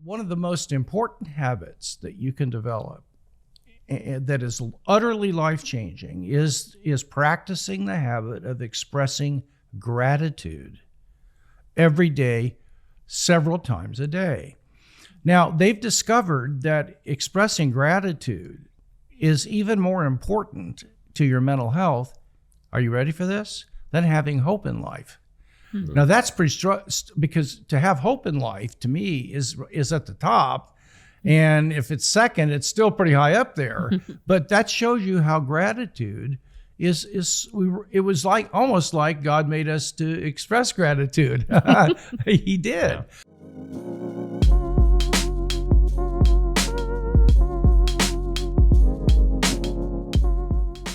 one of the most important habits that you can develop that is utterly life-changing is practicing the habit of expressing gratitude every day, several times a day. Now, they've discovered that expressing gratitude is even more important to your mental health. Are you ready for this? Than having hope in life. Mm-hmm. Now, that's pretty strong, because to have hope in life, to me, is at the top. And if it's second, it's still pretty high up there. But that shows you how gratitude it was like almost like God made us to express gratitude. He did. Yeah.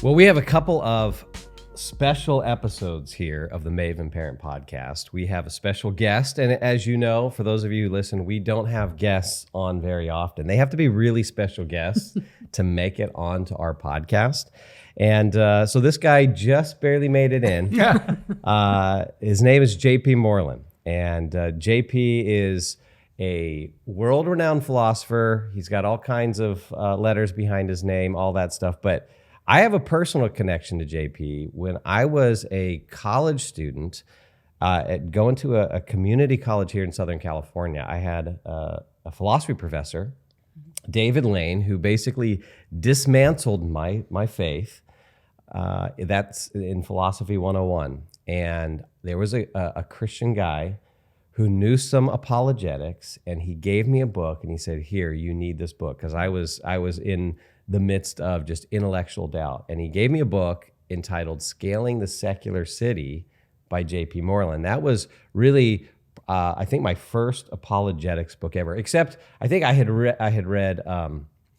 Well, we have a couple of special episodes here of the Maven Parent Podcast. We have a special guest, and as you know, for those of you who listen, we don't have guests on very often. They have to be really special guests to make it onto our podcast. And so this guy just barely made it in. His name is JP Moreland, and JP is a world-renowned philosopher. He's got all kinds of letters behind his name, all that stuff, but I have a personal connection to JP. When I was a college student, going to a community college here in Southern California, I had a philosophy professor, David Lane, who basically dismantled my faith. That's in Philosophy 101. And there was a Christian guy who knew some apologetics, and he gave me a book, and he said, "Here, you need this book," because I was in the midst of just intellectual doubt. And he gave me a book entitled Scaling the Secular City by JP Moreland. That was really, I think, my first apologetics book ever, except I think I had read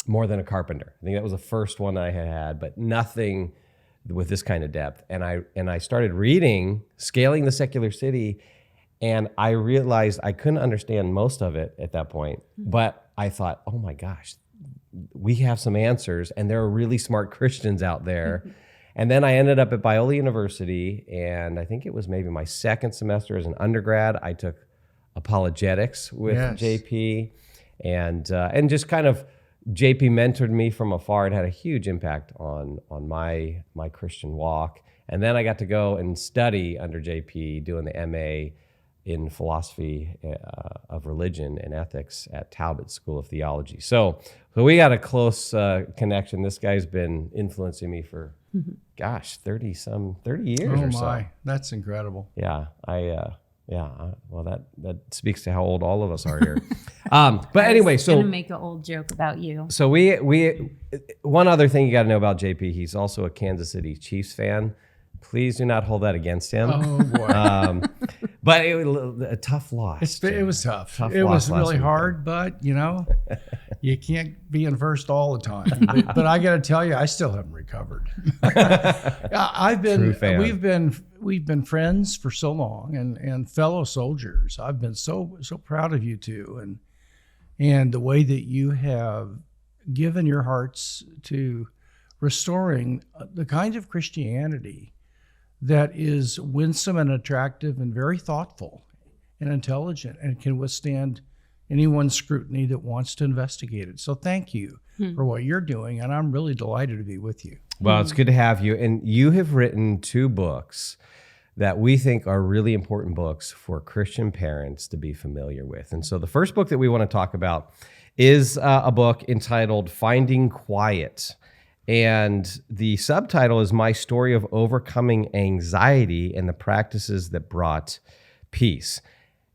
More Than a Carpenter. I think that was the first one I had, but nothing with this kind of depth. And I started reading Scaling the Secular City, and I realized I couldn't understand most of it at that point, but I thought, oh my gosh, we have some answers, and there are really smart Christians out there. And then I ended up at Biola University, and I think it was maybe my second semester as an undergrad. I took apologetics with JP, and just kind of JP mentored me from afar. It had a huge impact on my Christian walk. And then I got to go and study under JP, doing the MA in philosophy of religion and ethics at Talbot School of Theology. So we got a close connection. This guy's been influencing me for, 30 years or so. Oh my, that's incredible. Yeah, well, that speaks to how old all of us are here. But anyway, so gonna make an old joke about you. So we one other thing you got to know about JP, he's also a Kansas City Chiefs fan. Please do not hold that against him. Oh boy. But a tough loss. It was tough. It was really hard, but you can't be in first all the time. But I got to tell you, I still haven't recovered. We've been friends for so long, and fellow soldiers. I've been so proud of you two, and the way that you have given your hearts to restoring the kind of Christianity that is winsome and attractive and very thoughtful and intelligent and can withstand anyone's scrutiny that wants to investigate it. So thank you for what you're doing, and I'm really delighted to be with you. Well, it's good to have you. And you have written 2 books that we think are really important books for Christian parents to be familiar with. And so the first book that we want to talk about is a book entitled Finding Quiet. And the subtitle is My Story of Overcoming Anxiety and the Practices That Brought Peace.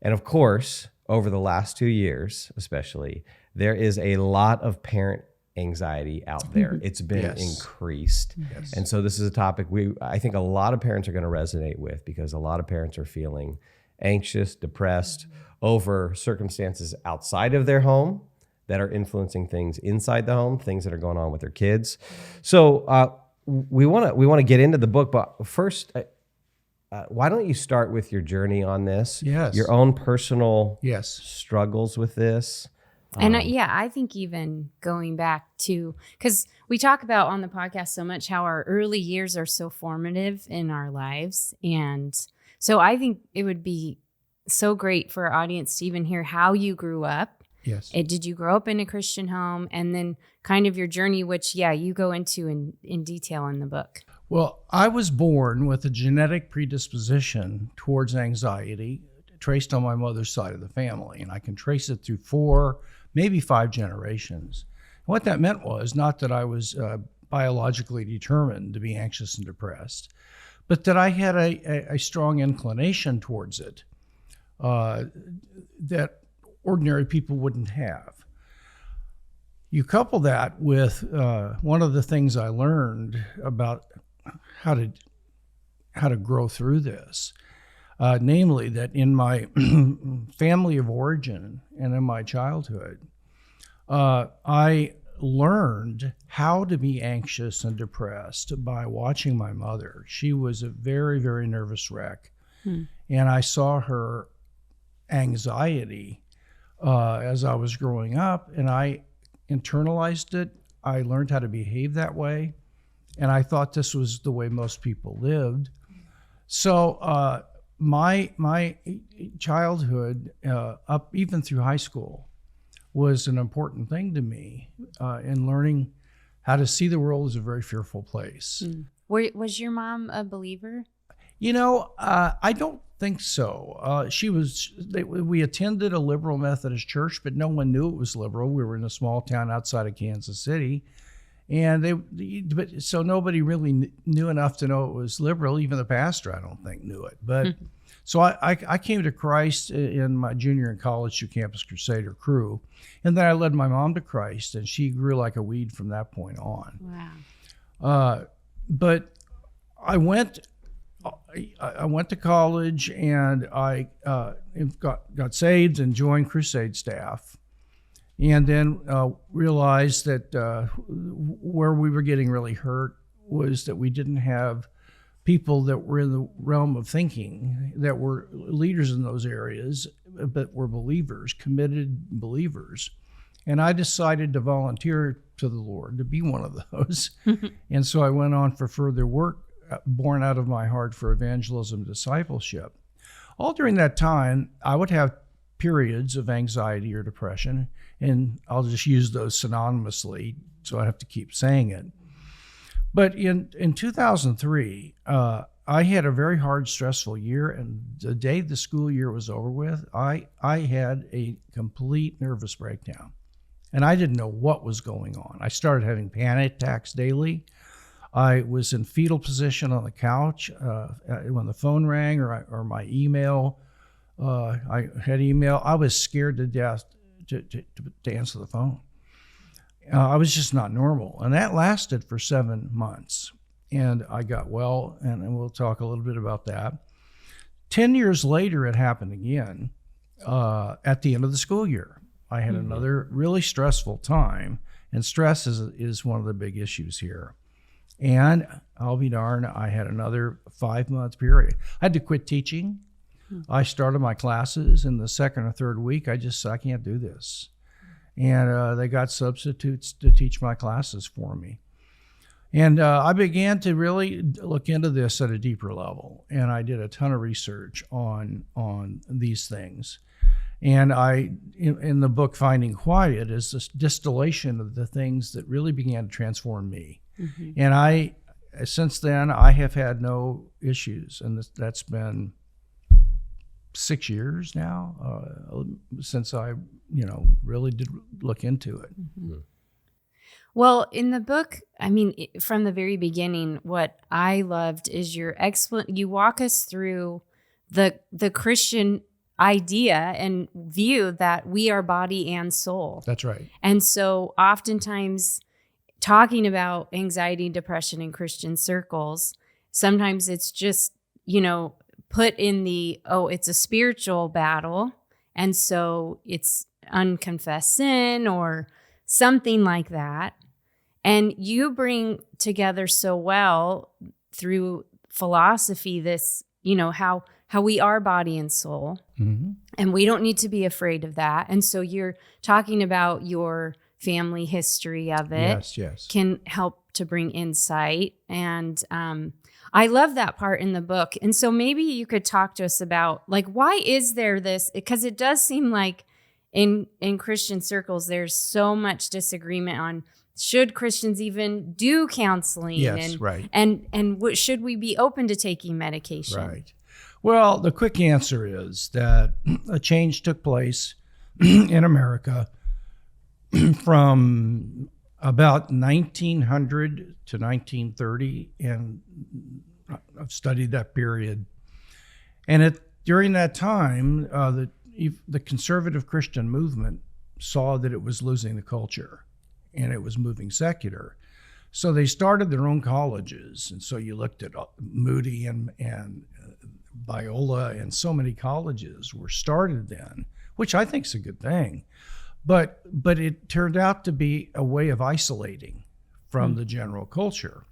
And of course, over the last 2 years, especially, there is a lot of parent anxiety out there. It's been increased. Yes. And so this is a topic I think a lot of parents are going to resonate with, because a lot of parents are feeling anxious, depressed over circumstances outside of their home that are influencing things inside the home, things that are going on with their kids. So we want to get into the book, but first, why don't you start with your journey on this? Yes. Your own personal struggles with this. And I think even going back to, because we talk about on the podcast so much how our early years are so formative in our lives. And so I think it would be so great for our audience to even hear how you grew up. Yes. Did you grow up in a Christian home? And then kind of your journey, which, you go into in detail in the book. Well, I was born with a genetic predisposition towards anxiety, traced on my mother's side of the family. And I can trace it through 4, maybe 5 generations. What that meant was not that I was biologically determined to be anxious and depressed, but that I had a strong inclination towards it that ordinary people wouldn't have. You couple that with one of the things I learned about how to grow through this, namely that in my family of origin and in my childhood, I learned how to be anxious and depressed by watching my mother. She was a very, very nervous wreck. And I saw her anxiety as I was growing up, and I internalized it. I learned how to behave that way, and I thought this was the way most people lived. So my childhood, up even through high school, was an important thing to me in learning how to see the world as a very fearful place. Was your mom a believer? I don't think so. We attended a liberal Methodist church, but no one knew it was liberal. We were in a small town outside of Kansas City. And so nobody really knew enough to know it was liberal. Even the pastor, I don't think, knew it. But so I came to Christ in my junior in college through Campus Crusader crew. And then I led my mom to Christ, and she grew like a weed from that point on. Wow. But I went to college, and I got saved and joined Crusade staff. And then realized that where we were getting really hurt was that we didn't have people that were in the realm of thinking that were leaders in those areas, but were believers, committed believers. And I decided to volunteer to the Lord to be one of those. And so I went on for further work born out of my heart for evangelism, discipleship. All during that time, I would have periods of anxiety or depression, and I'll just use those synonymously, so I have to keep saying it. But in 2003, I had a very hard, stressful year, and the day the school year was over with, I had a complete nervous breakdown, and I didn't know what was going on. I started having panic attacks daily. I was in fetal position on the couch when the phone rang or my email. I had email. I was scared to death to answer the phone. I was just not normal. And that lasted for 7 months. And I got well, and we'll talk a little bit about that. 10 years later, it happened again at the end of the school year. I had another really stressful time, and stress is one of the big issues here. And I'll be darned, I had another 5-month period. I had to quit teaching. I started my classes in the second or third week. I can't do this. And they got substitutes to teach my classes for me. And I began to really look into this at a deeper level. And I did a ton of research on these things. And in the book, Finding Quiet, is this distillation of the things that really began to transform me. And since then, I have had no issues. And that's been 6 years now since I, really did look into it. Well, in the book, I mean, from the very beginning, what I loved is you walk us through the Christian idea and view that we are body and soul. That's right. And so oftentimes talking about anxiety, depression in Christian circles, sometimes it's just, put in it's a spiritual battle. And so it's unconfessed sin or something like that. And you bring together so well through philosophy this, how we are body and soul. And we don't need to be afraid of that. And so you're talking about your family history of it. Yes. Can help to bring insight. And I love that part in the book. And so maybe you could talk to us about, why is there this? Because it does seem like in Christian circles, there's so much disagreement on should Christians even do counseling? Yes, and, right. And should we be open to taking medication? Right. Well, the quick answer is that a change took place in America from about 1900 to 1930, and I've studied that period. And during that time, the conservative Christian movement saw that it was losing the culture and it was moving secular. So they started their own colleges. And so you looked at Moody and Biola, and so many colleges were started then, which I think is a good thing. But it turned out to be a way of isolating from the general culture.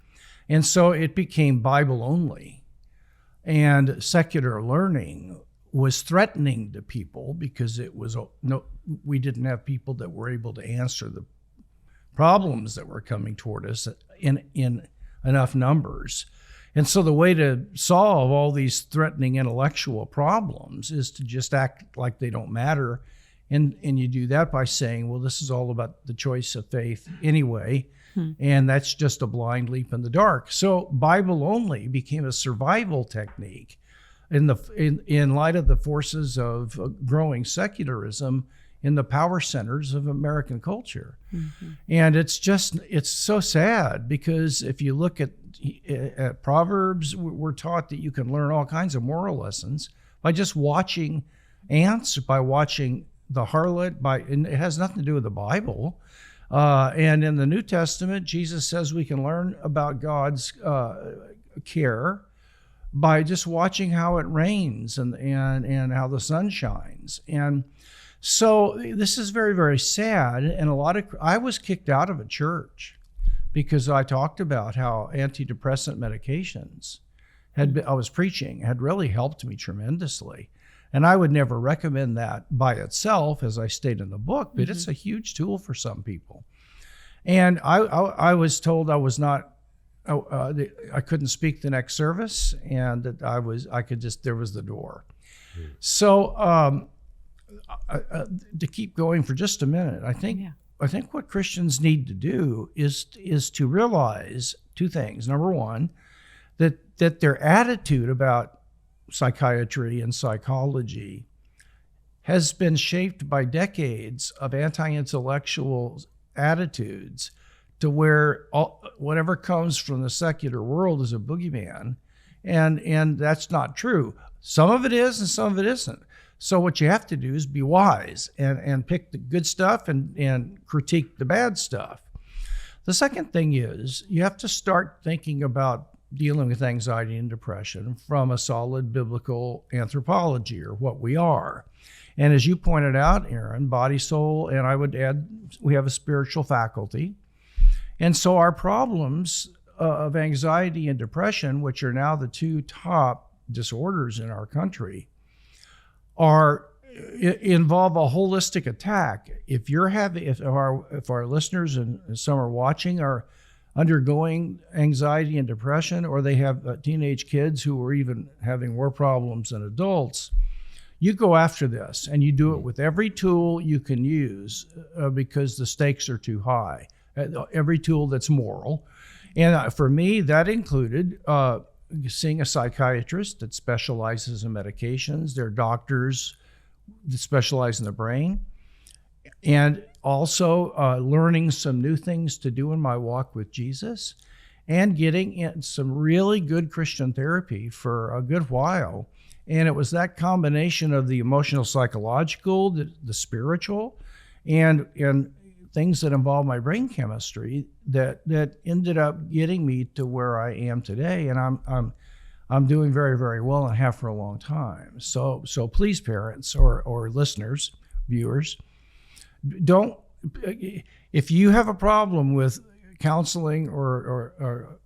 And so it became Bible only. And secular learning was threatening to people because we didn't have people that were able to answer the problems that were coming toward us in enough numbers. And so the way to solve all these threatening intellectual problems is to just act like they don't matter. And you do that by saying, well, this is all about the choice of faith anyway. And that's just a blind leap in the dark. So Bible only became a survival technique in light of the forces of growing secularism in the power centers of American culture. And it's so sad, because if you look at Proverbs, we're taught that you can learn all kinds of moral lessons by just watching ants, by watching the harlot, and it has nothing to do with the Bible. And in the New Testament, Jesus says we can learn about God's care by just watching how it rains and how the sun shines. And so this is very, very sad. And I was kicked out of a church because I talked about how antidepressant medications I was preaching had really helped me tremendously. And I would never recommend that by itself, as I state in the book, but it's a huge tool for some people. And I was told I was not, I couldn't speak the next service, and that there was the door. So to keep going for just a minute, I think what Christians need to do is to realize two things. Number one, that their attitude about psychiatry and psychology has been shaped by decades of anti-intellectual attitudes to where whatever comes from the secular world is a boogeyman, and that's not true. Some of it is and some of it isn't. So what you have to do is be wise and pick the good stuff and critique the bad stuff. The second thing is you have to start thinking about dealing with anxiety and depression from a solid biblical anthropology, or what we are. And as you pointed out, Erin, body, soul, and I would add, we have a spiritual faculty. And so our problems of anxiety and depression, which are now the two top disorders in our country, involve a holistic attack. If our listeners and some are watching are undergoing anxiety and depression, or they have teenage kids who are even having more problems than adults, you go after this, and you do it with every tool you can use because the stakes are too high. Every tool that's moral. And for me, that included seeing a psychiatrist that specializes in medications. There are doctors that specialize in the brain. And also learning some new things to do in my walk with Jesus, and getting in some really good Christian therapy for a good while. And it was that combination of the emotional, psychological, the spiritual, and things that involve my brain chemistry that ended up getting me to where I am today. And I'm doing very, very well, and have for a long time. So please, parents or listeners, viewers, if you have a problem with counseling or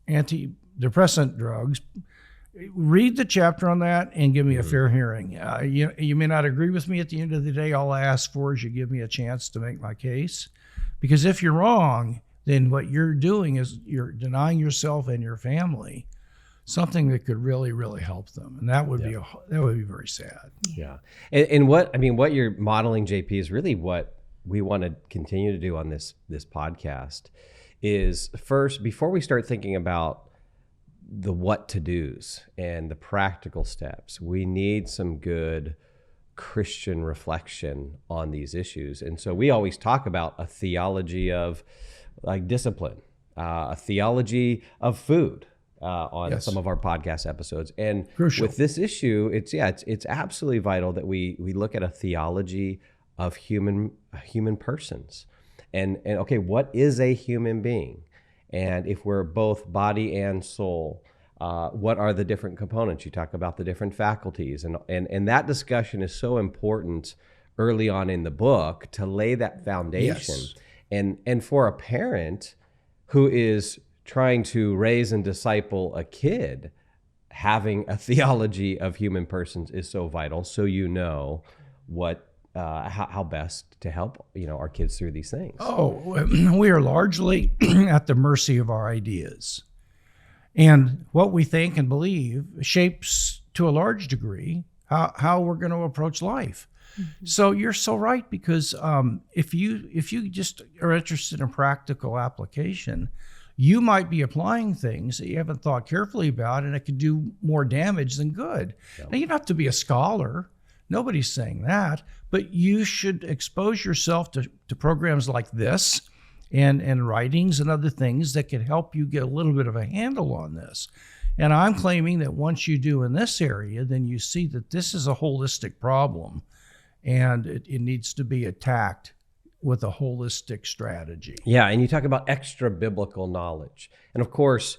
antidepressant drugs, read the chapter on that and give me a fair hearing. You may not agree with me at the end of the day. All I ask for is you give me a chance to make my case. Because if you're wrong, then what you're doing is you're denying yourself and your family something that could really, really help them. And that would be very sad. Yeah. And what you're modeling, JP, is really what we want to continue to do on this podcast is, first, before we start thinking about the what to do's and the practical steps, we need some good Christian reflection on these issues. And so we always talk about a theology of like discipline, a theology of food on some of our podcast episodes. And crucial. With this issue, it's absolutely vital that we look at a theology of human persons. And okay, what is a human being? And if we're both body and soul, what are the different components? You talk about the different faculties, and that discussion is so important early on in the book to lay that foundation. Yes. And for a parent who is trying to raise and disciple a kid, having a theology of human persons is so vital. So you know what how best to help our kids through these things. Oh, we are largely at the mercy of our ideas. And what we think and believe shapes, to a large degree, how we're going to approach life. Mm-hmm. So you're so right, because if you just are interested in practical application, you might be applying things that you haven't thought carefully about, and it could do more damage than good. Yep. Now, you don't have to be a scholar. Nobody's saying that. But you should expose yourself to programs like this and writings and other things that could help you get a little bit of a handle on this. And I'm claiming that once you do in this area, then you see that this is a holistic problem, and it needs to be attacked with a holistic strategy. Yeah, and you talk about extra biblical knowledge. And of course,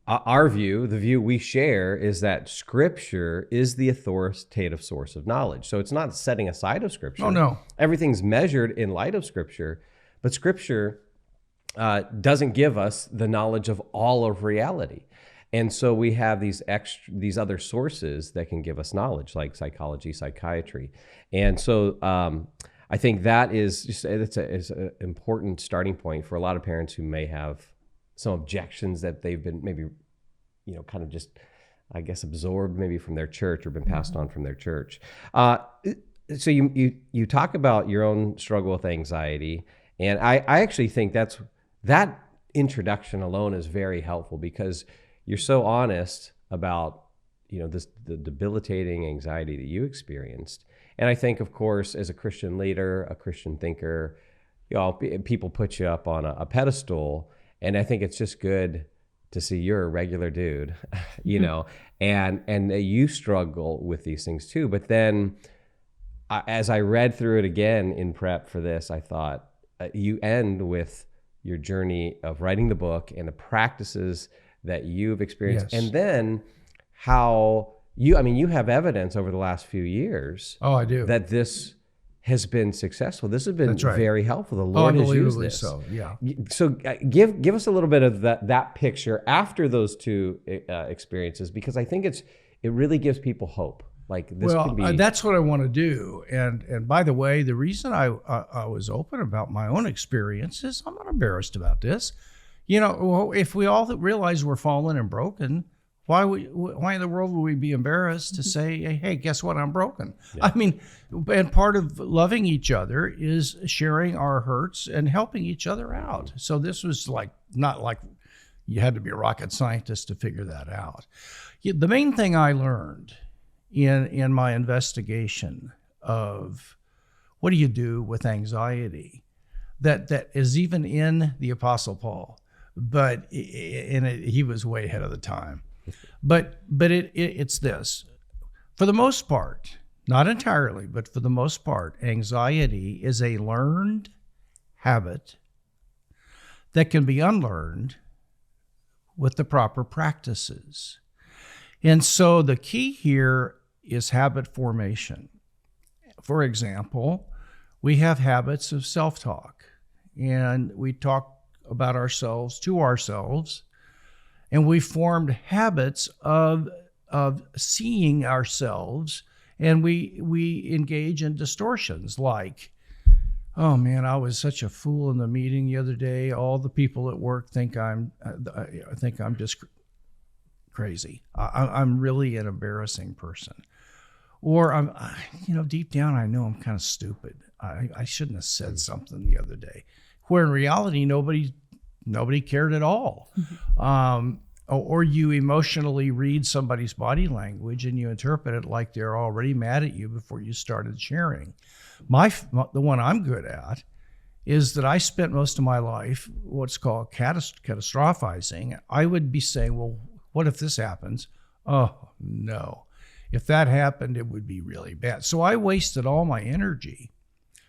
our view, the view we share, is that Scripture is the authoritative source of knowledge. So it's not setting aside of Scripture. Oh, no. Everything's measured in light of Scripture, but Scripture doesn't give us the knowledge of all of reality. And so we have these other sources that can give us knowledge, like psychology, psychiatry. And so I think that is an important starting point for a lot of parents who may have some objections that they've been maybe, kind of just, I guess, absorbed maybe from their church or been passed on from their church. So you talk about your own struggle with anxiety, and I actually think that introduction alone is very helpful, because you're so honest about the debilitating anxiety that you experienced. And I think, of course, as a Christian leader, a Christian thinker, people put you up on a pedestal. And I think it's just good to see you're a regular dude, and that you struggle with these things too. But then as I read through it again in prep for this, I thought you end with your journey of writing the book and the practices that you've experienced. Yes. And then how you have evidence over the last few years. Oh, I do. That this has been successful. This has been very helpful. The Lord has used this. So, yeah. So give us a little bit of that picture after those two experiences, because I think it really gives people hope. Like this could be. That's what I want to do. And by the way, the reason I was open about my own experiences, I'm not embarrassed about this. If we all realize we're fallen and broken, why in the world would we be embarrassed to say, hey, guess what? I'm broken. Yeah. I mean, and part of loving each other is sharing our hurts and helping each other out. So this was not like you had to be a rocket scientist to figure that out. The main thing I learned in my investigation of what do you do with anxiety, that is even in the Apostle Paul, but he was way ahead of the time. But it's this. For the most part, not entirely, but for the most part, anxiety is a learned habit that can be unlearned with the proper practices. And so the key here is habit formation. For example, we have habits of self-talk, and we talk about ourselves to ourselves. And we formed habits of seeing ourselves, and we engage in distortions like, oh man, I was such a fool in the meeting the other day. All the people at work think I'm just crazy. I'm really an embarrassing person. Or I'm, deep down, I know I'm kind of stupid. I shouldn't have said something the other day. Where in reality, nobody cared at all. Or you emotionally read somebody's body language and you interpret it like they're already mad at you before you started sharing. The one I'm good at is that I spent most of my life what's called catastrophizing. I would be saying, well, what if this happens? Oh, no. If that happened, it would be really bad. So I wasted all my energy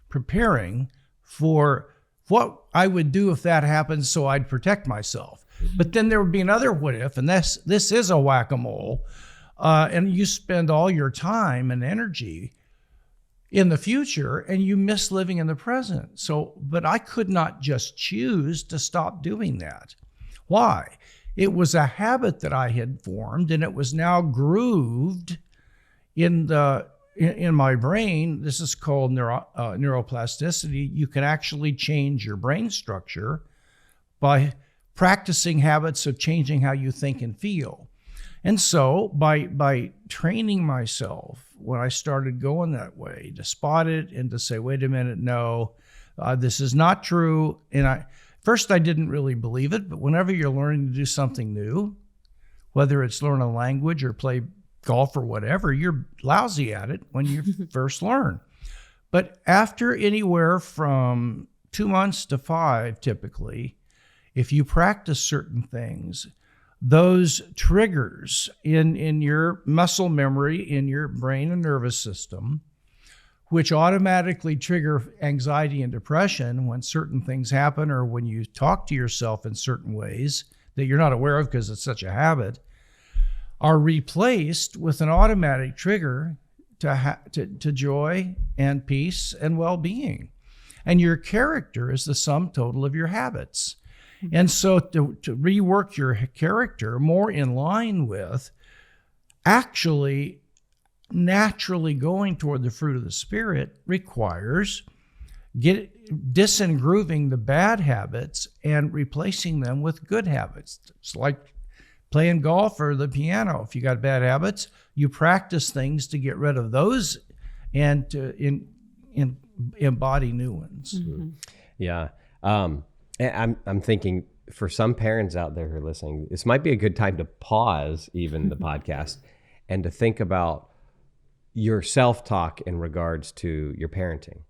preparing for what I would do if that happened so I'd protect myself. But then there would be another what if, and this is a whack-a-mole, and you spend all your time and energy in the future, and you miss living in the present. But I could not just choose to stop doing that. Why? It was a habit that I had formed, and it was now grooved in my brain. This is called neuroplasticity. You can actually change your brain structure by practicing habits of changing how you think and feel. And so by training myself, when I started going that way, to spot it and to say, wait a minute, no, this is not true. And first I didn't really believe it, but whenever you're learning to do something new, whether it's learn a language or play golf or whatever, you're lousy at it when you first learn. But after anywhere from 2 months to 5, typically, if you practice certain things, those triggers in your muscle memory, in your brain and nervous system, which automatically trigger anxiety and depression when certain things happen or when you talk to yourself in certain ways that you're not aware of because it's such a habit, are replaced with an automatic trigger to joy and peace and well-being. And your character is the sum total of your habits. And so to rework your character more in line with actually naturally going toward the fruit of the Spirit requires disengrooving the bad habits and replacing them with good habits. It's like playing golf or the piano. If you got bad habits, you practice things to get rid of those and to embody new ones. Mm-hmm. Yeah. I'm thinking for some parents out there who are listening, this might be a good time to pause even the podcast and to think about your self-talk in regards to your parenting.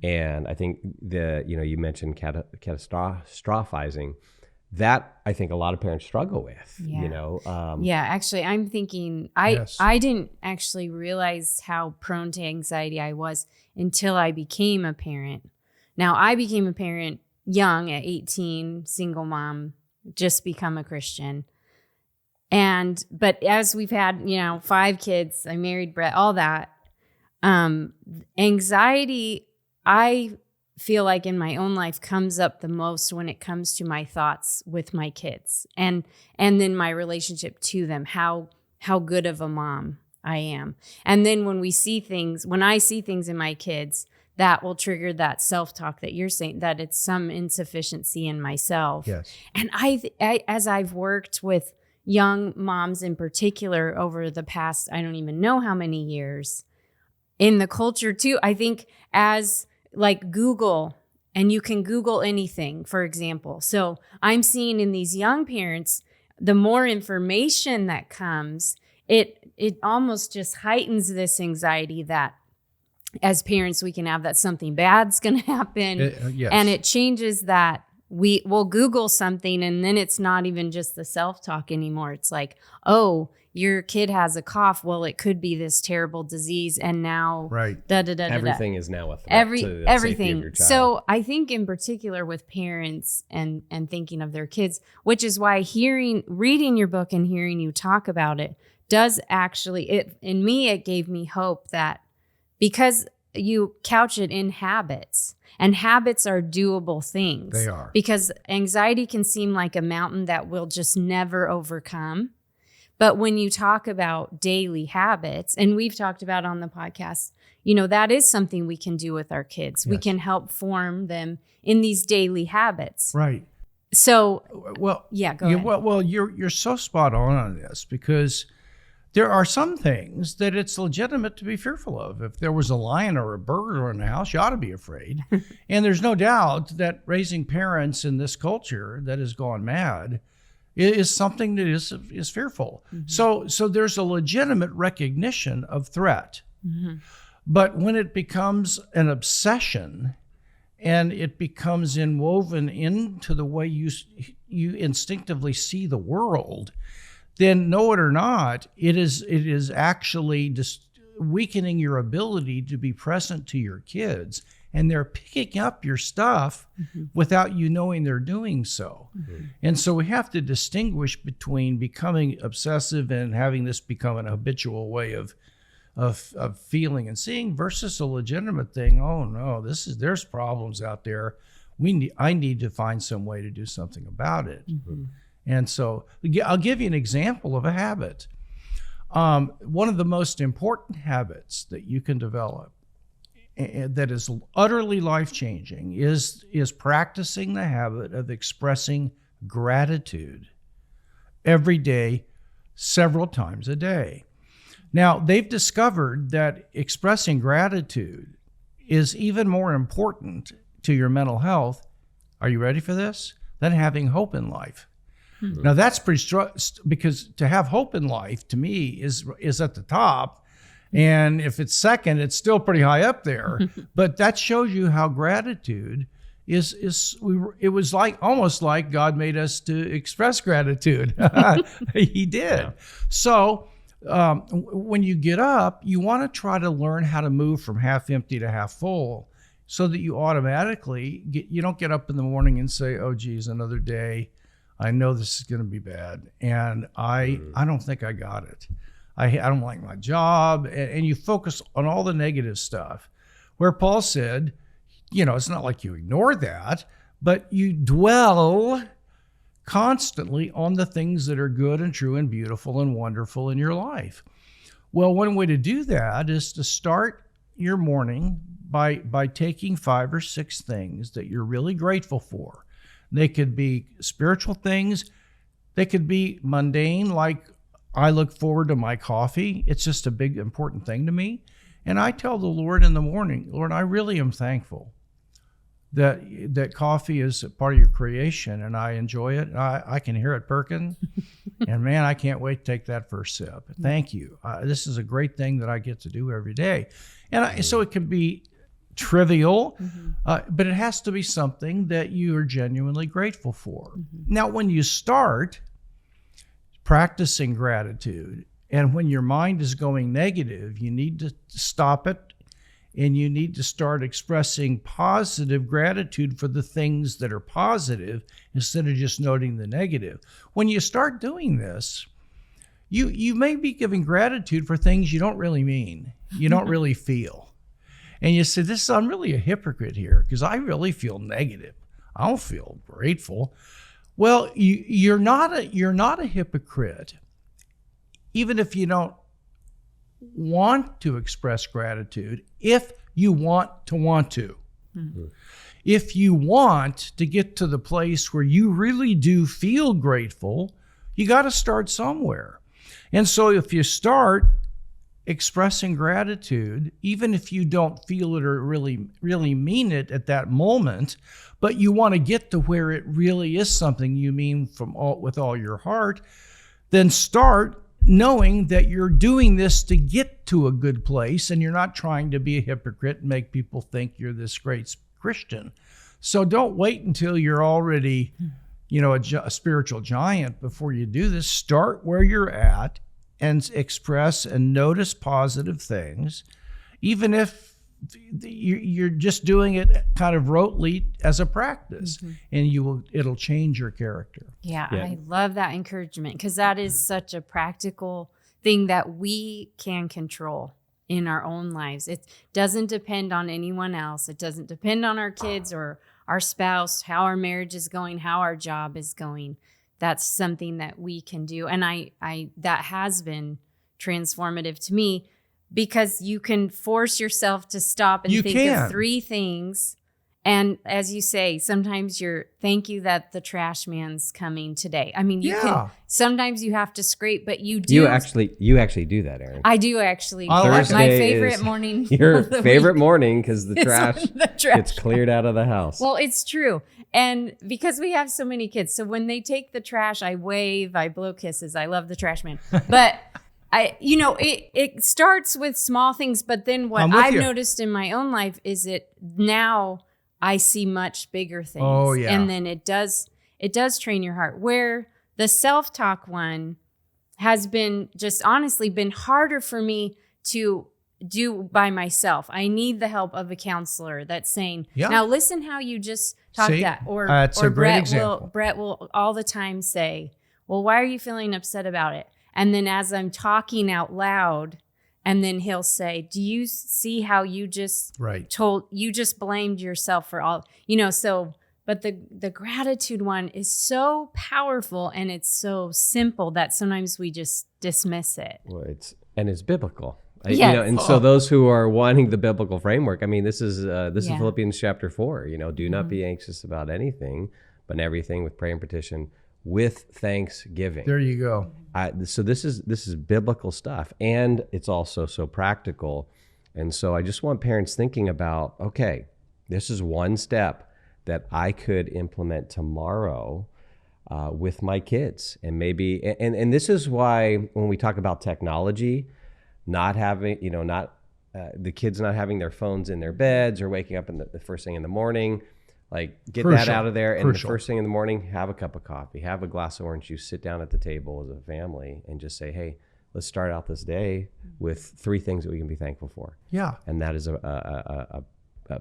And I think you mentioned catastrophizing. That I think a lot of parents struggle with. Yeah. Actually, I'm thinking I didn't actually realize how prone to anxiety I was until I became a parent. Now, I became a parent young at 18, single mom, just become a Christian. But as we've had, 5 kids, I married Brett, all that, anxiety, I feel like in my own life comes up the most when it comes to my thoughts with my kids and then my relationship to them, how good of a mom I am. And then when I see things in my kids, that will trigger that self-talk that you're saying, that it's some insufficiency in myself. Yes. And I as I've worked with young moms in particular over the past, I don't even know how many years, in the culture too, I think as like Google, and you can Google anything, for example. So I'm seeing in these young parents, the more information that comes, it almost just heightens this anxiety that as parents, we can have that something bad's going to happen. Yes. And it changes that we'll Google something and then it's not even just the self-talk anymore. It's like, oh, your kid has a cough. Well, it could be this terrible disease. And now everything is now a threat to the safety of your child. So I think in particular with parents and thinking of their kids, which is why reading your book and hearing you talk about it does actually, it gave me hope that because you couch it in habits, and habits are doable things. They are. Because anxiety can seem like a mountain that we'll just never overcome. But when you talk about daily habits, and we've talked about on the podcast, that is something we can do with our kids. Yes. We can help form them in these daily habits. Right. So, Well, yeah, go ahead. Well, you're so spot on this, because there are some things that it's legitimate to be fearful of. If there was a lion or a burglar in the house, you ought to be afraid. And there's no doubt that raising parents in this culture that has gone mad is something that is fearful. So there's a legitimate recognition of threat. But when it becomes an obsession and it becomes inwoven into the way you instinctively see the world, then know it or not, it is actually just weakening your ability to be present to your kids, and they're picking up your stuff without you knowing they're doing so. And so we have to distinguish between becoming obsessive and having this become an habitual way of feeling and seeing versus a legitimate thing. Oh no, there's problems out there. I need to find some way to do something about it. And so I'll give you an example of a habit. One of the most important habits that you can develop that is utterly life-changing is practicing the habit of expressing gratitude every day, several times a day. Now, they've discovered that expressing gratitude is even more important to your mental health, are you ready for this, than having hope in life. Now that's pretty strong, because to have hope in life to me is at the top, and if it's second, it's still pretty high up there. But that shows you how gratitude it was like almost like God made us to express gratitude. He did. Yeah. So when you get up, you want to try to learn how to move from half empty to half full, so that you automatically you don't get up in the morning and say, "Oh, geez, another day. I know this is going to be bad, and I don't think I got it. I don't like my job," and you focus on all the negative stuff. Where Paul said, it's not like you ignore that, but you dwell constantly on the things that are good and true and beautiful and wonderful in your life. Well, one way to do that is to start your morning by taking 5 or 6 things that you're really grateful for. They could be spiritual things. They could be mundane, like I look forward to my coffee. It's just a big, important thing to me. And I tell the Lord in the morning, Lord, I really am thankful that coffee is a part of your creation, and I enjoy it. I can hear it perking. And man, I can't wait to take that first sip. Thank you. This is a great thing that I get to do every day. And so it can be trivial, but it has to be something that you are genuinely grateful for. Now, when you start practicing gratitude, and when your mind is going negative, you need to stop it, and you need to start expressing positive gratitude for the things that are positive instead of just noting the negative. When you start doing this, you may be giving gratitude for things you don't really mean, you don't really feel. And you say, I'm really a hypocrite here because I really feel negative. I don't feel grateful. Well, you're not a hypocrite, even if you don't want to express gratitude, if you want to. If you want to get to the place where you really do feel grateful, you got to start somewhere. And so if you start expressing gratitude, even if you don't feel it or really mean it at that moment, but you want to get to where it really is something you mean with all your heart, then start knowing that you're doing this to get to a good place, and you're not trying to be a hypocrite and make people think you're this great Christian. So don't wait until you're already, a spiritual giant before you do this. Start where you're at and express and notice positive things, even if you're just doing it kind of rotely as a practice, and it'll change your character. Yeah, I love that encouragement, because that is such a practical thing that we can control in our own lives. It doesn't depend on anyone else. It doesn't depend on our kids or our spouse, how our marriage is going, how our job is going. That's something that we can do. And I that has been transformative to me, because you can force yourself to stop and think of 3 things And as you say, sometimes thank you that the trash man's coming today. I mean, sometimes you have to scrape, but you do. You actually do that, Erin. I do actually. Thursday my favorite morning. Your of the favorite week morning because the is trash when the trash gets cleared out of the house. Well, it's true. And because we have so many kids, so when they take the trash, I wave, I blow kisses. I love the trash man. But it starts with small things, but then what I've noticed in my own life is now I see much bigger things. Oh, yeah. And then it does train your heart. Where the self-talk one has been just honestly been harder for me to do by myself. I need the help of a counselor that's saying, now listen how you just talked that. Or Brett will all the time say, well, why are you feeling upset about it? And then as I'm talking out loud, and then he'll say, do you see how you just you just blamed yourself for all, but the gratitude one is so powerful and it's so simple that sometimes we just dismiss it. Well, it's biblical. Yes. So those who are wanting the biblical framework, I mean, this is Philippians chapter 4, do not be anxious about anything, but in everything with prayer and petition with thanksgiving. There you go. So this is biblical stuff, and it's also so practical. And so I just want parents thinking about, okay, this is one step that I could implement tomorrow with my kids. And maybe, and this is why when we talk about technology, not having, the kids not having their phones in their beds or waking up in the first thing in the morning, like get that out of there. And the first thing in the morning, have a cup of coffee, have a glass of orange juice, sit down at the table as a family and just say, hey, let's start out this day with 3 things that we can be thankful for. Yeah. And that is a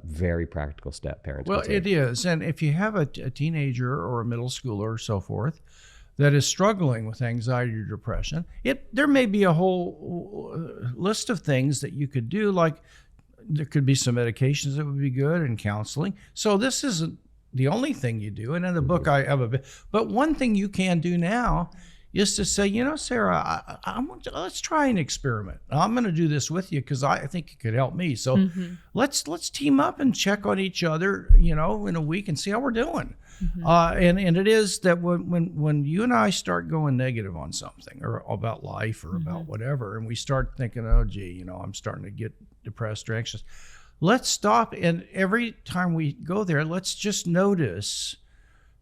very practical step parents Well, can take. it is. And if you have a teenager or a middle schooler or so forth that is struggling with anxiety or depression, there may be a whole list of things that you could do, like there could be some medications that would be good and counseling. So this isn't the only thing you do. And in the book, I have but one thing you can do now is to say, Sarah, let's try an experiment. I'm going to do this with you because I think it could help me. So let's team up and check on each other, in a week and see how we're doing. And it is that when you and I start going negative on something or about life or about whatever, and we start thinking, oh, gee, I'm starting to get depressed or anxious, let's stop. And every time we go there, let's just notice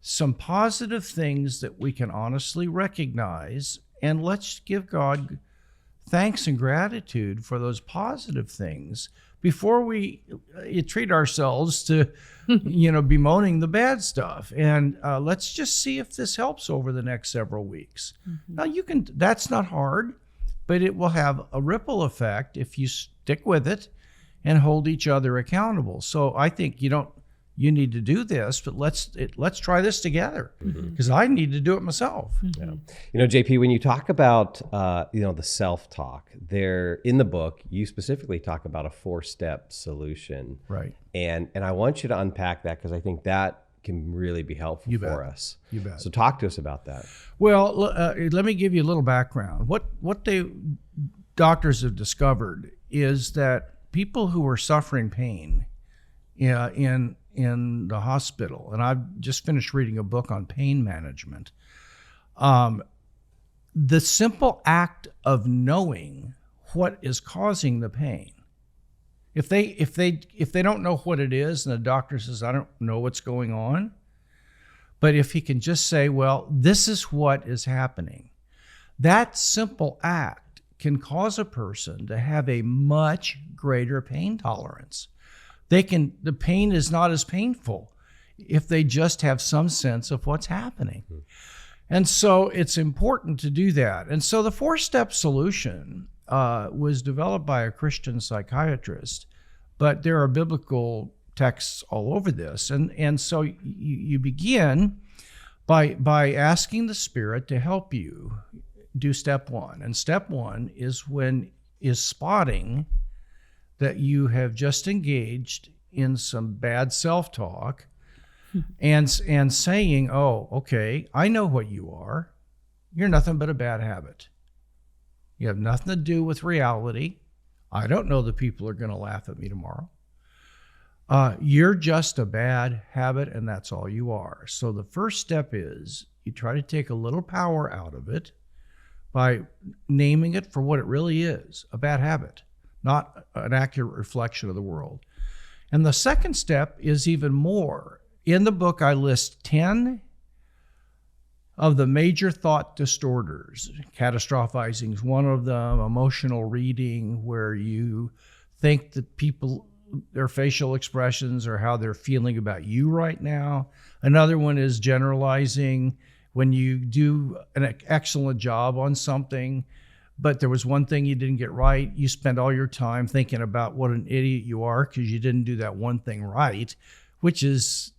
some positive things that we can honestly recognize, and let's give God thanks and gratitude for those positive things before we treat ourselves to, bemoaning the bad stuff. And let's just see if this helps over the next several weeks. Now that's not hard, but it will have a ripple effect if you stick with it and hold each other accountable. So I think you need to do this, but let's try this together because I need to do it myself. Yeah. JP, when you talk about the self-talk, there in the book, you specifically talk about a 4-step solution. Right. And I want you to unpack that because I think that can really be helpful for us. You bet. So talk to us about that. Well, let me give you a little background. What doctors have discovered is that people who are suffering pain in the hospital, and I've just finished reading a book on pain management. The simple act of knowing what is causing the pain, if they don't know what it is, and the doctor says, I don't know what's going on, but if he can just say, well, this is what is happening, that simple act can cause a person to have a much greater pain tolerance. The pain is not as painful if they just have some sense of what's happening. And so it's important to do that. And so the 4-step solution was developed by a Christian psychiatrist, but there are biblical texts all over this. And so you begin by asking the Spirit to help you do step 1. And step 1 is spotting that you have just engaged in some bad self-talk and saying, oh, okay, I know what you are. You're nothing but a bad habit. You have nothing to do with reality. I don't know that people are going to laugh at me tomorrow. You're just a bad habit, and that's all you are. So the first step is you try to take a little power out of it by naming it for what it really is, a bad habit, not an accurate reflection of the world. And the second step is even more. In the book, I list 10 of the major thought disorders. Catastrophizing is one of them, emotional reading, where you think that people, their facial expressions or how they're feeling about you right now. Another one is generalizing, when you do an excellent job on something, but there was one thing you didn't get right. You spend all your time thinking about what an idiot you are because you didn't do that one thing right, which is,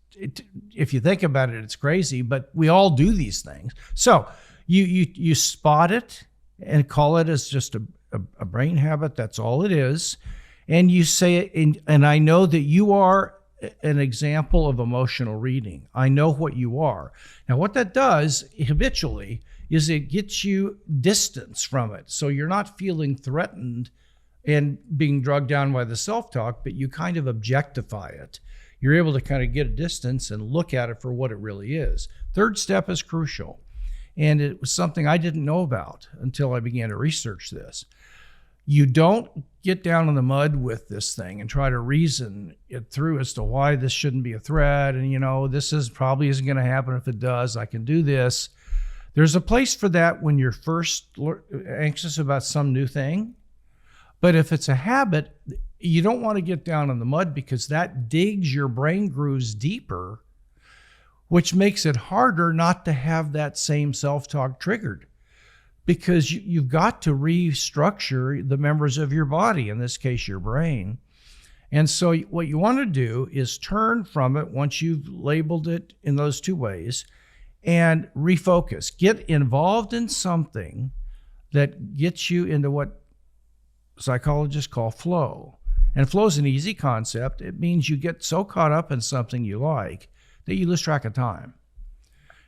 if you think about it, it's crazy, but we all do these things. So you spot it and call it as just a brain habit. That's all it is. And you say it, and I know that you are an example of emotional reading. I know what you are. Now, what that does habitually is it gets you distance from it. So you're not feeling threatened and being drugged down by the self-talk, but you kind of objectify it. You're able to kind of get a distance and look at it for what it really is. Third step is crucial. And it was something I didn't know about until I began to research this. You don't get down in the mud with this thing and try to reason it through as to why this shouldn't be a threat. And, this is probably isn't going to happen. If it does, I can do this. There's a place for that when you're first anxious about some new thing. But if it's a habit, you don't want to get down in the mud because that digs your brain grooves deeper, which makes it harder not to have that same self-talk triggered. Because you've got to restructure the members of your body, in this case, your brain. And so what you want to do is turn from it once you've labeled it in those two ways and refocus. Get involved in something that gets you into what psychologists call flow. And flow is an easy concept. It means you get so caught up in something you like that you lose track of time.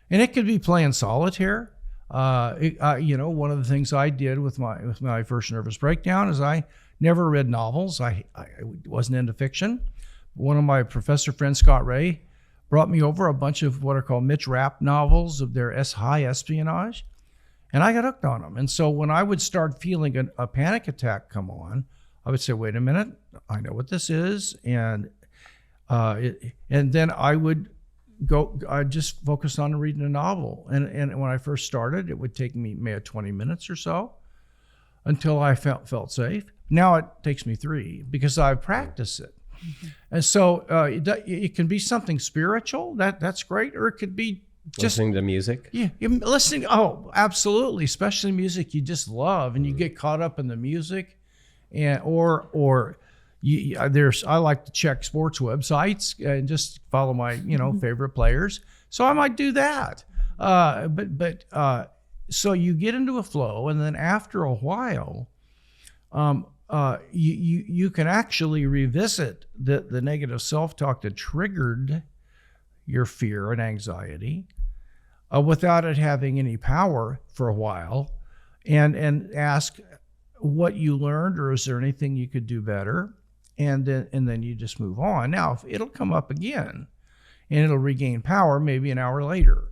And it could be playing solitaire. One of the things I did with my first nervous breakdown is I never read novels. I wasn't into fiction. One of my professor friends, Scott Ray, brought me over a bunch of what are called Mitch Rapp novels of their high espionage, and I got hooked on them. And so when I would start feeling a panic attack come on, I would say, wait a minute, I know what this is. And then I just focused on reading a novel. And when I first started, it would take me maybe 20 minutes or so until I felt safe. Now it takes me 3 because I've practiced it. Mm-hmm. And so it can be something spiritual. That's great. Or it could be just listening to music. Yeah, listening. Oh, absolutely. Especially music you just love and you get caught up in the music, and I like to check sports websites and just follow my favorite players. So I might do that. So you get into a flow, and then after a while, you can actually revisit the negative self-talk that triggered your fear and anxiety without it having any power for a while, and ask what you learned, or is there anything you could do better? And then you just move on. Now, it'll come up again, and it'll regain power maybe an hour later.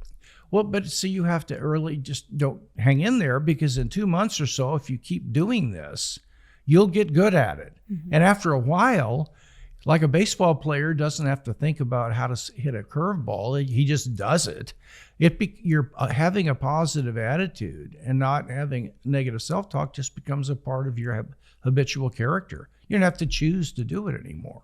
Well, but see, you have to just don't hang in there, because in 2 months or so, if you keep doing this, you'll get good at it. Mm-hmm. And after a while, like a baseball player doesn't have to think about how to hit a curveball. He just does it. You're having a positive attitude and not having negative self-talk just becomes a part of your habitual character. You don't have to choose to do it anymore.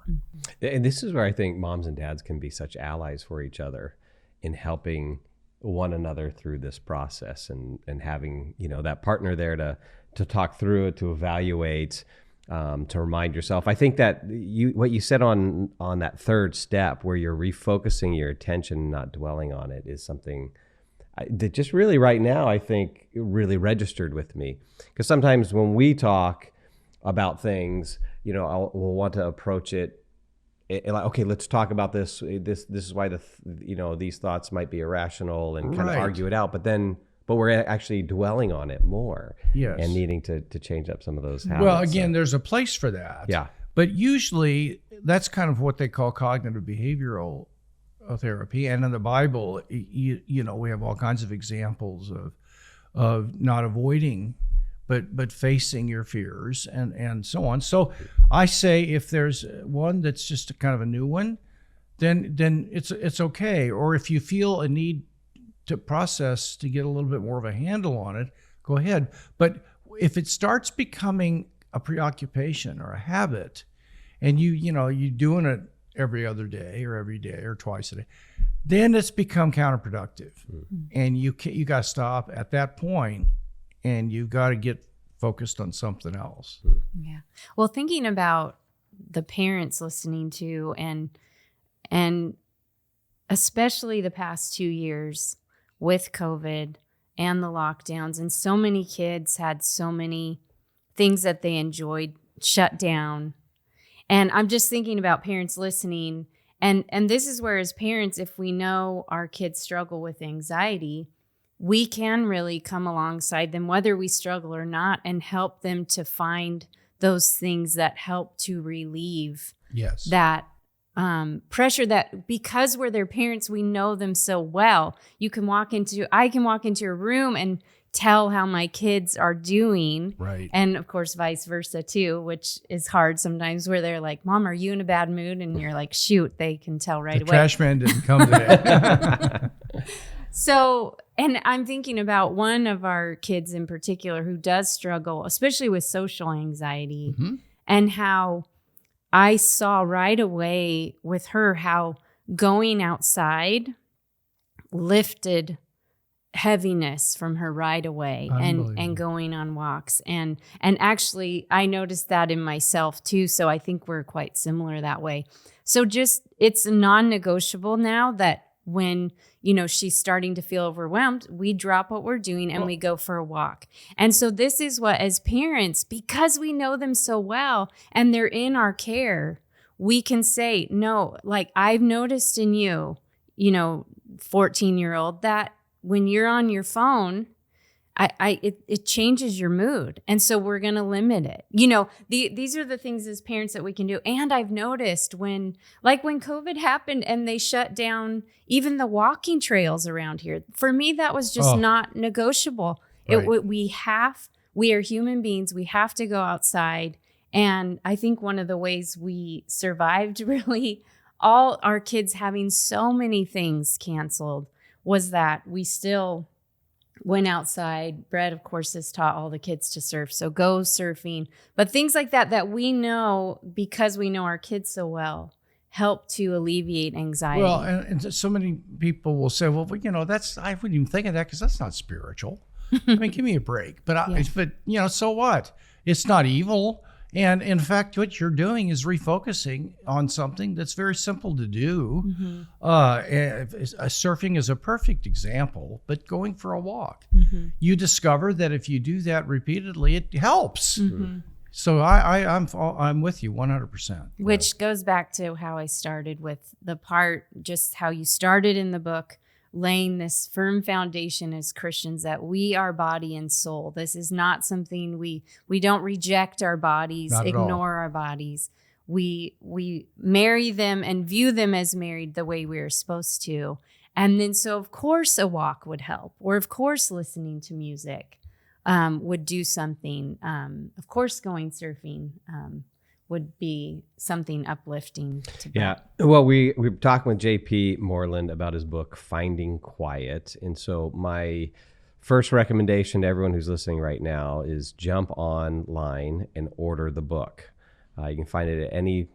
And this is where I think moms and dads can be such allies for each other in helping one another through this process, and having, that partner there to talk through it, to evaluate, to remind yourself. I think that what you said on that third step, where you're refocusing your attention, not dwelling on it, is something that just really right now, I think, really registered with me. Because sometimes when we talk about things, we'll want to approach it like, okay, let's talk about this. This is why these thoughts might be irrational, and kind of argue it out. But we're actually dwelling on it more, yes, and needing to change up some of those habits. Well, again, there's a place for that. Yeah. But usually that's kind of what they call cognitive behavioral therapy. And in the Bible, you know, we have all kinds of examples of not avoiding, but facing your fears and so on. So I say if there's one that's just a kind of a new one, then it's okay. Or if you feel a need to process to get a little bit more of a handle on it, go ahead. But if it starts becoming a preoccupation or a habit, and you're doing it every other day or every day or twice a day, then it's become counterproductive. And you got to stop at that point, and you've got to get focused on something else. Yeah. Well, thinking about the parents listening to, and especially the past 2 years with COVID and the lockdowns, and so many kids had so many things that they enjoyed shut down. And I'm just thinking about parents listening. And this is where, as parents, if we know our kids struggle with anxiety, we can really come alongside them, whether we struggle or not, and help them to find those things that help to relieve that pressure, that because we're their parents, we know them so well. I can walk into a room and tell how my kids are doing. Right. And of course, vice versa too, which is hard sometimes, where they're like, Mom, are you in a bad mood? And you're like, shoot, they can tell right away. The trash man didn't come today. So, and I'm thinking about one of our kids in particular who does struggle, especially with social anxiety, and how I saw right away with her how going outside lifted heaviness from her right away, and going on walks. And actually I noticed that in myself too. So I think we're quite similar that way. So just, it's non-negotiable now that when, she's starting to feel overwhelmed, we drop what we're doing and we go for a walk. And so this is what, as parents, because we know them so well and they're in our care, we can say, no, like I've noticed in you, 14-year-old, that when you're on your phone, it changes your mood. And so we're going to limit it. These are the things as parents that we can do. And I've noticed when COVID happened and they shut down even the walking trails around here, for me, that was just not negotiable. Right. We are human beings. We have to go outside. And I think one of the ways we survived really all our kids having so many things canceled was that we still went outside. Brett, of course, has taught all the kids to surf. So go surfing. But things like that we know, because we know our kids so well, help to alleviate anxiety. Well, and so many people will say, well, I wouldn't even think of that because that's not spiritual. I mean, give me a break. But, so what? It's not evil. And in fact, what you're doing is refocusing on something that's very simple to do. Surfing is a perfect example, but going for a walk. You discover that if you do that repeatedly, it helps. So I'm with you 100%. Which goes back to how I started with the part, just how you started in the book, laying this firm foundation as Christians that we are body and soul. This is not something we don't reject our bodies, ignore our bodies. We marry them and view them as married the way we are supposed to. And then so of course a walk would help, or of course listening to music would do something. Of course going surfing would be something uplifting to Yeah. Well, we were talking with JP Moreland about his book, Finding Quiet. And so my first recommendation to everyone who's listening right now is jump online and order the book. You can find it at any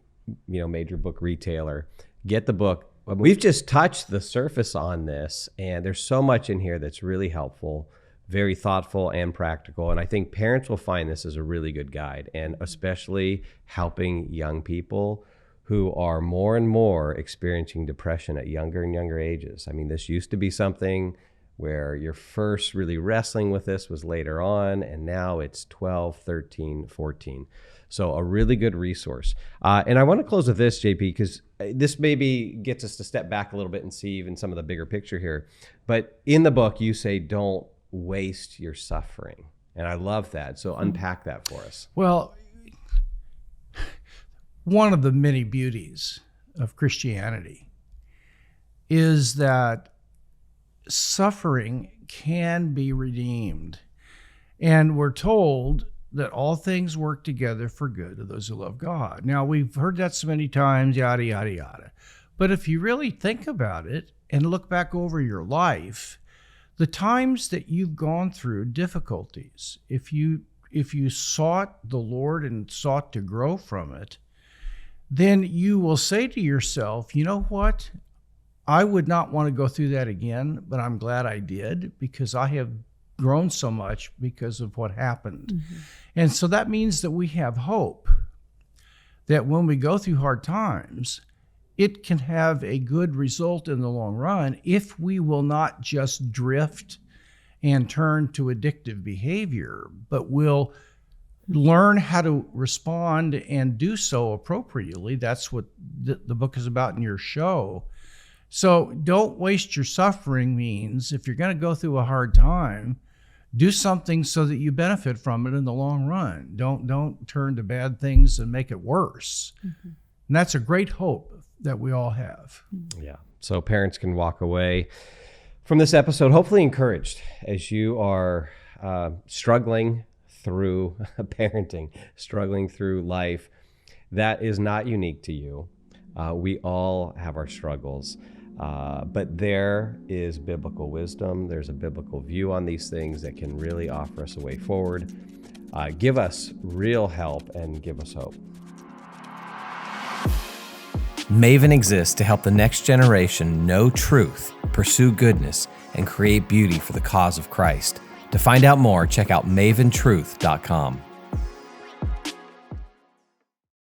major book retailer. Get the book. We've just touched the surface on this, and there's so much in here that's really helpful, very thoughtful and practical. And I think parents will find this as a really good guide, and especially helping young people who are more and more experiencing depression at younger and younger ages. I mean, this used to be something where your first really wrestling with this was later on, and now it's 12, 13, 14. So a really good resource. And I want to close with this, JP, because this maybe gets us to step back a little bit and see even some of the bigger picture here. But in the book, you say, don't waste your suffering. And I love that. So unpack that for us. Well, one of the many beauties of Christianity is that suffering can be redeemed. And we're told that all things work together for good to those who love God. Now, we've heard that so many times, yada, yada, yada. But if you really think about it and look back over your life, the times that you've gone through difficulties, if you sought the Lord and sought to grow from it, then you will say to yourself, you know what? I would not want to go through that again, but I'm glad I did, because I have grown so much because of what happened. Mm-hmm. And so that means that we have hope that when we go through hard times, it can have a good result in the long run if we will not just drift and turn to addictive behavior, but will learn how to respond and do so appropriately. That's what the book is about in your show. So don't waste your suffering means if you're going to go through a hard time, do something so that you benefit from it in the long run. Don't turn to bad things and make it worse. Mm-hmm. And that's a great hope that we all have. Yeah. So parents can walk away from this episode hopefully encouraged as you are struggling through parenting, struggling through life. That is not unique to you. We all have our struggles. But there is biblical wisdom. There's a biblical view on these things that can really offer us a way forward, give us real help, and give us hope. Maven exists to help the next generation know truth, pursue goodness, and create beauty for the cause of Christ. To find out more, check out maventruth.com.